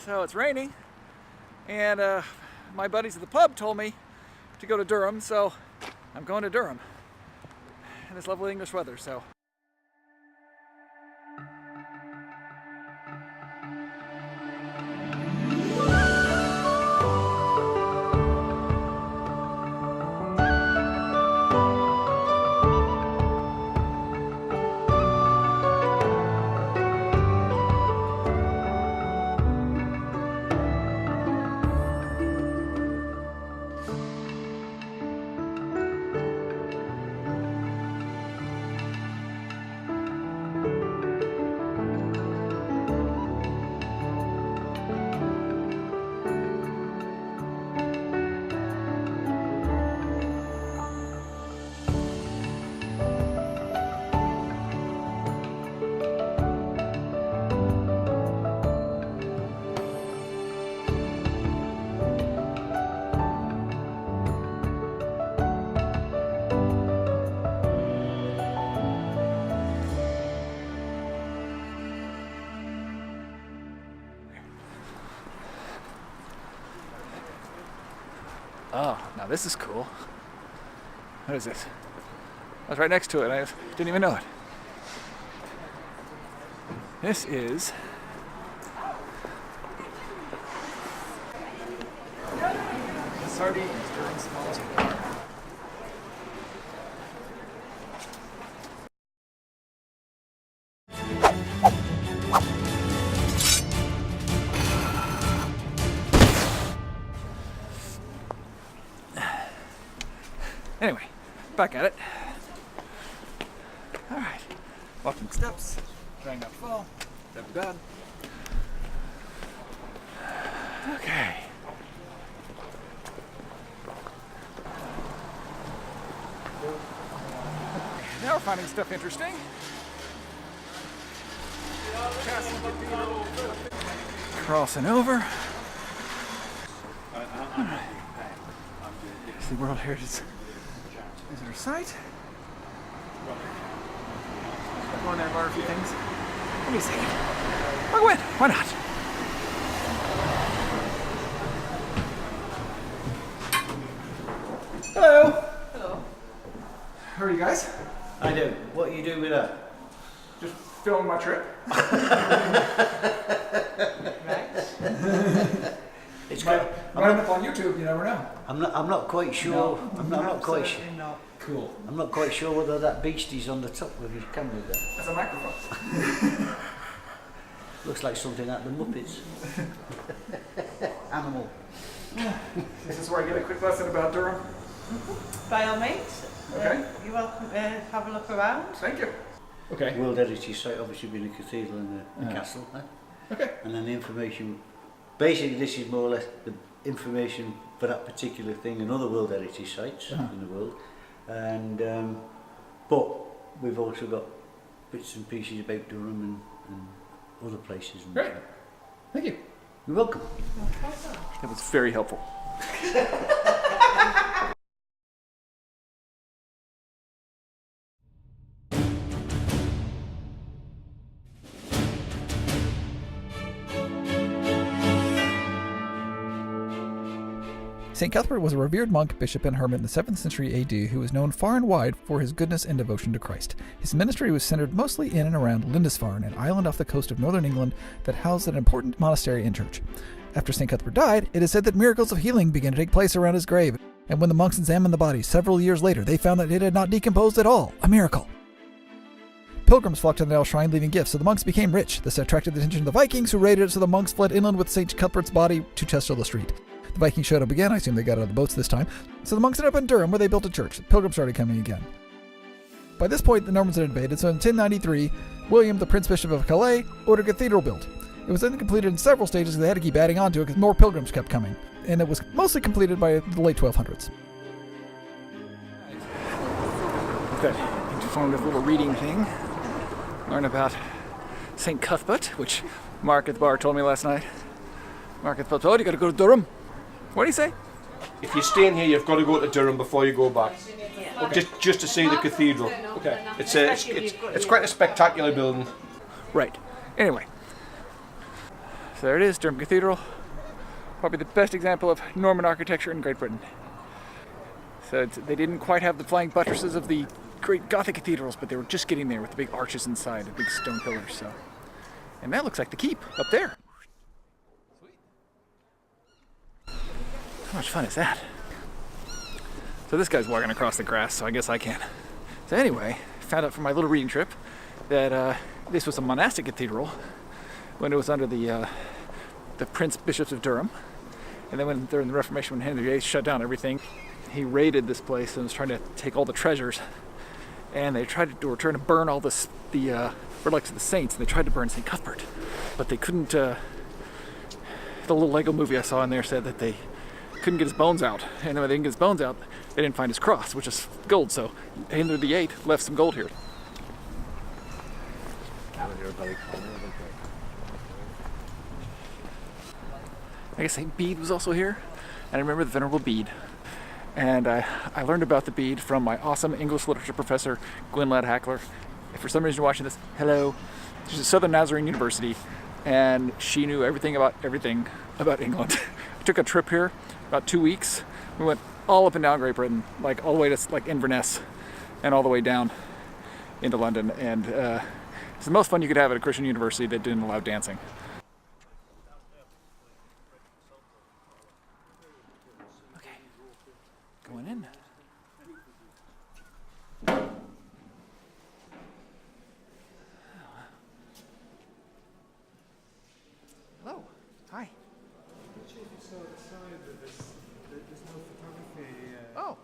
So it's raining, and my buddies at the pub told me to go to Durham, so I'm going to Durham in this lovely English weather. So. Oh, now this is cool. What is this? I was right next to it. I didn't even know it. This is Sardines, Durham's smallest bar. Anyway, back at it. All right, walking steps, trying not to fall, that'd be bad. Okay. Now we're finding stuff interesting. Crossing over. It's the World Heritage Visitor Site. Go in there and learn a few things. Give me a second. I'll go in. Why not? Hello. Hello. How are you guys? I do. What are you doing with that? Just filming my trip. Right. It's good. Might end up on YouTube. You never know. I'm not quite sure. No, I'm not quite sure. not. Cool. I'm not quite sure whether that beastie's on the top of your camera there. That's a microphone. Looks like something like the Muppets. Animal. This is where I get a quick lesson about Durham. By all means. Okay. You're welcome to have a look around. Thank you. Okay. World Heritage Site, obviously being a cathedral and a castle. Okay. And then the information. Basically, this is more or less the information for that particular thing and other World Heritage Sites in the world. And but we've also got bits and pieces about Durham and other places. And Great. Thank you. You're welcome. That was very helpful. St. Cuthbert was a revered monk, bishop, and hermit in the 7th century AD who was known far and wide for his goodness and devotion to Christ. His ministry was centered mostly in and around Lindisfarne, an island off the coast of northern England that housed an important monastery and church. After St. Cuthbert died, it is said that miracles of healing began to take place around his grave, and when the monks examined the body several years later, they found that it had not decomposed at all. A miracle. Pilgrims flocked to the Nell shrine leaving gifts, so the monks became rich. This attracted the attention of the Vikings, who raided it, so the monks fled inland with St. Cuthbert's body to Chester Street. The Vikings showed up again. I assume they got out of the boats this time. So the monks ended up in Durham, where they built a church. The pilgrims started coming again. By this point, the Normans had invaded, so in 1093, William, the Prince Bishop of Calais, ordered a cathedral built. It was then completed in several stages, they had to keep adding on to it because more pilgrims kept coming. And it was mostly completed by the late 1200s. That informative little reading thing. Learn about St. Cuthbert, which Mark at the bar told me last night. Mark at the pub, oh, you got to go to Durham. What do you say? If you're staying here, you've got to go to Durham before you go back. Okay. Just to see the cathedral. Okay. It's quite a spectacular building. Right. Anyway. So there it is, Durham Cathedral. Probably the best example of Norman architecture in Great Britain. So they didn't quite have the flying buttresses of the great Gothic cathedrals, but they were just getting there with the big arches inside, the big stone pillars. So, and that looks like the keep up there. How much fun is that? So this guy's walking across the grass, so I guess I can. So anyway, found out from my little reading trip that this was a monastic cathedral when it was under the Prince Bishops of Durham. And then when during the Reformation, when Henry VIII shut down everything, he raided this place and was trying to take all the treasures. And they were trying to burn all the relics of the saints, and they tried to burn St. Cuthbert. But they couldn't, the little Lego movie I saw in there said that they couldn't get his bones out. And when they didn't get his bones out, they didn't find his cross, which is gold. So Henry VIII left some gold here. I guess St. Bede was also here, and I remember the Venerable Bede. And I learned about the Bede from my awesome English literature professor, Gwyn Ladd-Hackler. If for some reason you're watching this, hello. She's at Southern Nazarene University, and she knew everything about England. I took a trip here, about 2 weeks. We went all up and down Great Britain, like all the way to like Inverness, and all the way down into London. And it's the most fun you could have at a Christian university that didn't allow dancing. Going in. Hello. Hi. If you saw the sign that there's no photography. Oh.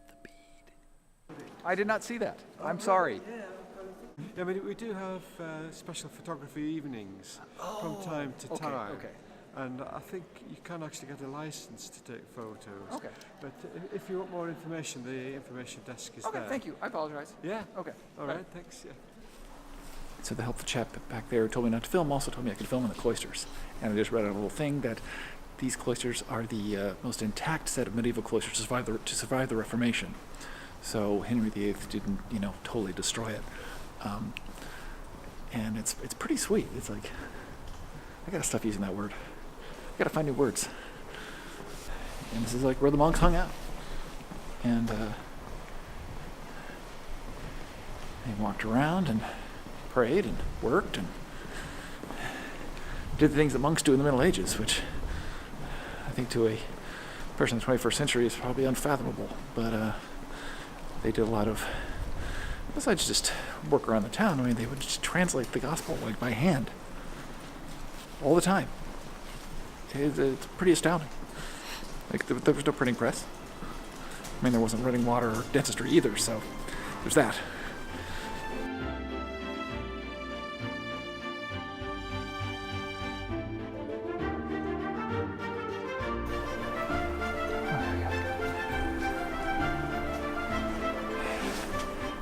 The bead. I did not see that. I'm sorry. Yeah, but we do have special photography evenings from time to time. Okay. And I think you can actually get a license to take photos. Okay. But if you want more information, the information desk is Okay, there. thank you. I apologize. Yeah. Okay. All right, thanks. Yeah. So the helpful chap back there who told me not to film also told me I could film in the cloisters. And I just read a little thing that these cloisters are the most intact set of medieval cloisters to survive the Reformation. So Henry VIII didn't, totally destroy it. And it's pretty sweet. It's like, I gotta stop using that word. I gotta find new words. And this is like where the monks hung out. And they walked around and prayed and worked and did the things that monks do in the Middle Ages, which I think to a person in the 21st century is probably unfathomable. But they did a lot of, besides just work around the town, I mean, they would just translate the gospel like by hand all the time. It's pretty astounding. Like there was no printing press. I mean, there wasn't running water or dentistry either, so there's that.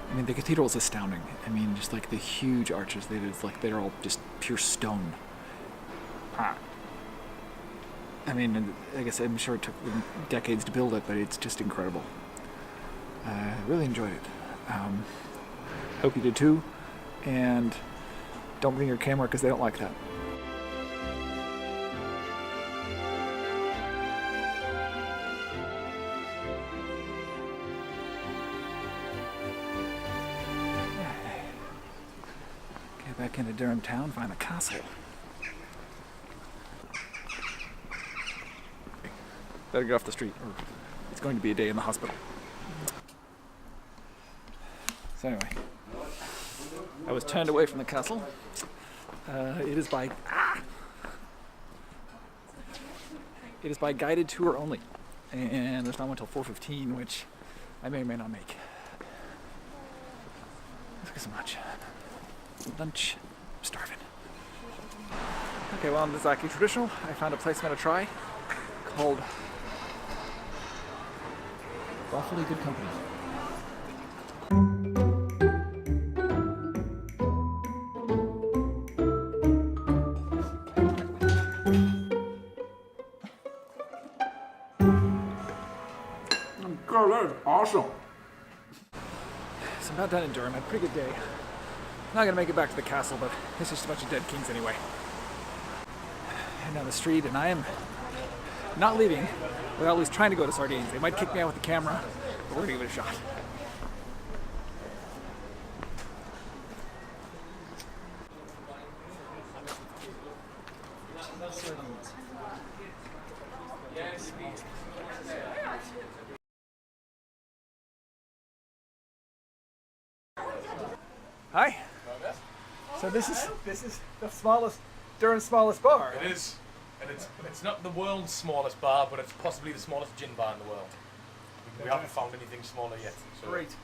I mean, the cathedral is astounding. I mean, just like the huge arches, they're all just pure stone. I mean, I guess I'm sure it took them decades to build it, but it's just incredible. I really enjoyed it. Hope you did too. And don't bring your camera because they don't like that. Get back into Durham Town, find the castle. Better get off the street, or it's going to be a day in the hospital. So anyway, I was turned away from the castle. It is by guided tour only, and there's not one until 4:15, which I may or may not make. Let's get some lunch. Lunch. I'm starving. Okay, well, this is actually traditional. I found a place I'm gonna try called Awfully Good Company. God, that is awesome. I'm about done in Durham. I had a pretty good day. I'm not gonna make it back to the castle, but it's just a bunch of dead kings anyway. Heading down the street, and I am not leaving without at least trying to go to Sardines. They might kick me out with the camera, but we're gonna give it a shot. Hi. So this is the smallest, Durham's smallest bar. It is, and it's not the world's smallest bar, but it's possibly the smallest gin bar in the world. We haven't found anything smaller yet. So Great.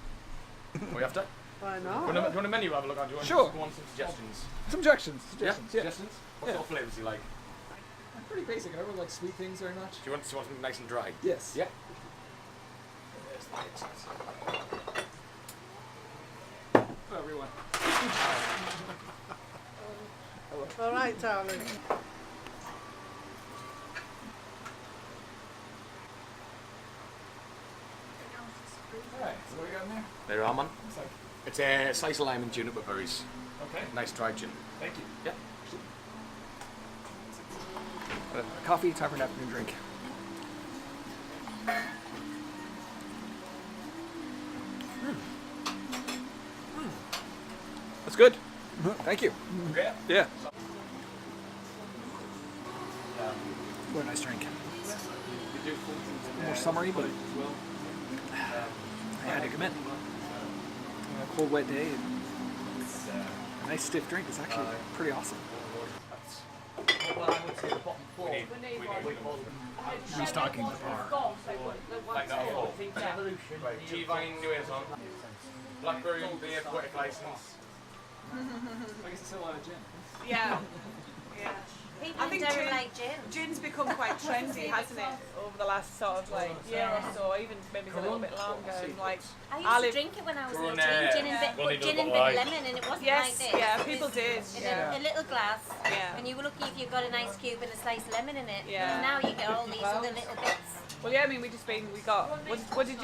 we have to. Why Do not? you want a menu to have a look at? Do you want Sure. to go on some suggestions? Suggestions. Yeah. Suggestions. Yeah. Suggestions? What sort of flavours do you like? I'm pretty basic. I don't really like sweet things very much. Do you want something nice and dry? Yes. Yeah. Hello, everyone. All right, darling. Alright, so what we got in there? There you are, man. Looks like. It's a slice of lime and juniper berries. Okay. Nice dry gin. Thank you. Yeah. Coffee, time for an afternoon drink. That's good. Thank you. Yeah. Yeah. What a nice drink. More summery, but I had to come in. On a cold, wet day, and a nice stiff drink is actually pretty awesome. Restocking the bar. Like that. Right. G-Vine Liaison. Blackberry beer poetic license. I guess it's still a lot of gin. Yeah. Yeah. People I in think Durham gin- like gin. Gin's become quite trendy, hasn't it? Over the last sort of like year or so, even maybe a little bit longer. And like, I used I to live- drink it when I was Corona. 18, gin and Yeah. bit, Well, but they gin do and what bit I- lemon, and it wasn't yes, like this. yeah, It people was did. in Yeah. a little glass, Yeah. and you were lucky if you got an ice cube and a sliced lemon in it. Yeah. And now you get all these other little bits. Well, yeah, I mean, we got. What did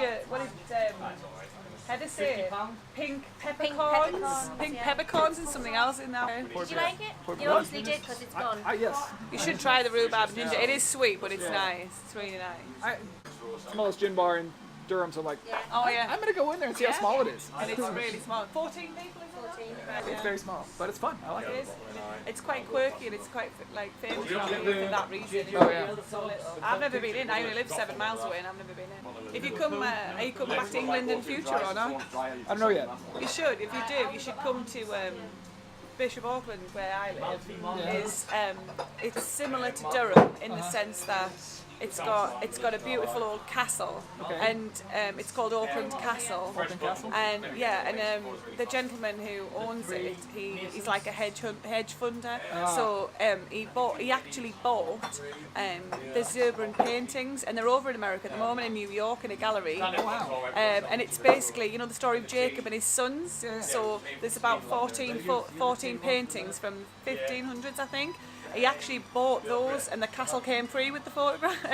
Heather say? Pink peppercorns. peppercorns, Pink yeah. peppercorns and something else in there. Did you like it? You obviously did because it's gone. Yes. You should try the rhubarb ginger. It is sweet, but it's nice. It's really nice. Smallest gin bar in Durham, so I'm like, Yeah. Oh yeah. I'm gonna go in there and see how small it is. And it's really small. 14 people. Is it? 14. It's very small, but it's fun. I like It it. is. It's quite quirky and it's quite like famous for that reason. Oh, yeah. I've never been in. I only live 7 miles away and I've never been in. If you come, are you coming back to England in future or not? I don't know yet. You should. If you do, you should come to Bishop Auckland, where I live. Is it's similar to Durham in the sense that it's got a beautiful old castle, and it's called Auckland Castle. Auckland Castle? And yeah, and the gentleman who owns it, he's like a hedge funder. So he actually bought the Zurbrand paintings, and they're over in America at the moment in New York in a gallery. And it's basically, you know, the story of Jacob and his sons. So there's about 14 paintings from 1500s, I think. He actually bought those, and the castle came free with the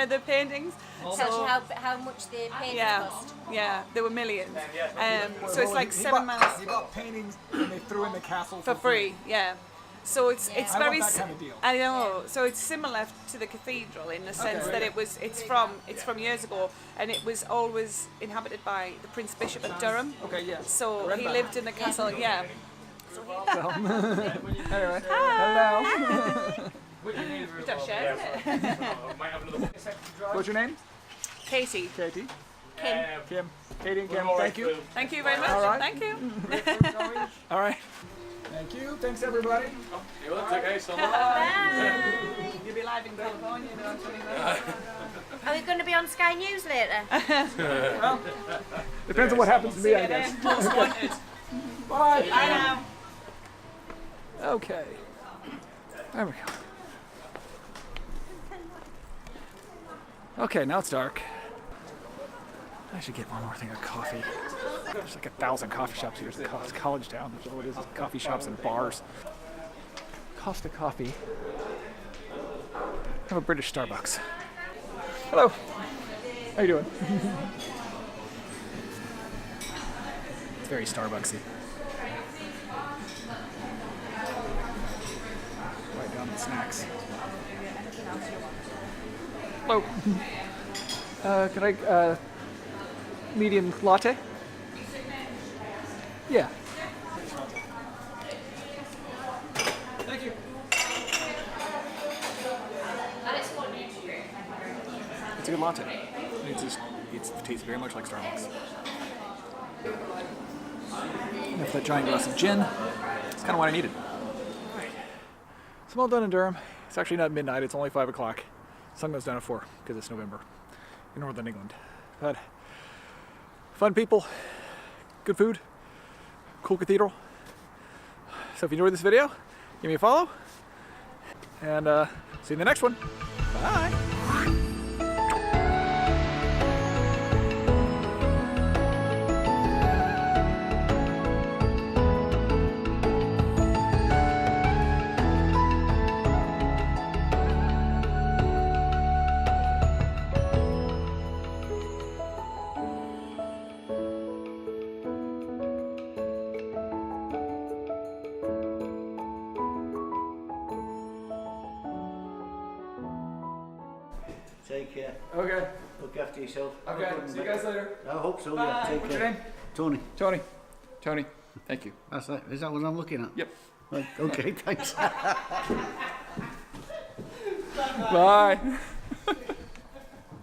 the paintings. Tells you how much the paintings cost. Yeah, there were millions. So it's like He 7 miles He bought paintings and they threw in the castle for free. Yeah. So it's I very want that kind of deal. I know. So it's similar to the cathedral in the sense that it's from years ago, and it was always inhabited by the Prince Bishop of Durham. Okay, yeah. So he lived in the castle. Yeah. Anyway, hello. We don't share it. What's your name? Katie. Katie. Kim. Kim. Katie and Kim, thank you. Thank you very much. All right. Thank you. All right. Thank you. Thanks, everybody. You'll be live in California, you know what I'm saying? Are we going to be on Sky News later? Depends on what happens to me, I guess. Most wanted. Bye. Bye now. Okay. There we go. Okay, now it's dark. I should get one more thing of coffee. There's like 1,000 coffee shops here. It's a college town. That's all it is coffee shops and bars. Costa Coffee. I have a British Starbucks. Hello. How you doing? very Starbucksy. Right down to snacks. Hello. Could I, medium latte? Yeah. Thank you. It's a good latte. It tastes very much like Starbucks. Enough that giant glass of gin. It's kind of what I needed. Right. So I'm all done in Durham. It's actually not midnight. It's only 5 o'clock. Sun goes down at 4 because it's November in northern England. But fun people, good food, cool cathedral. So if you enjoyed this video, give me a follow, and see you in the next one. Bye. Take care. Okay. Look after yourself. Okay. See you guys later. I hope so. Bye. Yeah. Take What's care. your name? Tony. Tony. Tony. Thank you. That's that. Is that what I'm looking at? Yep. Right, okay. Thanks. Bye.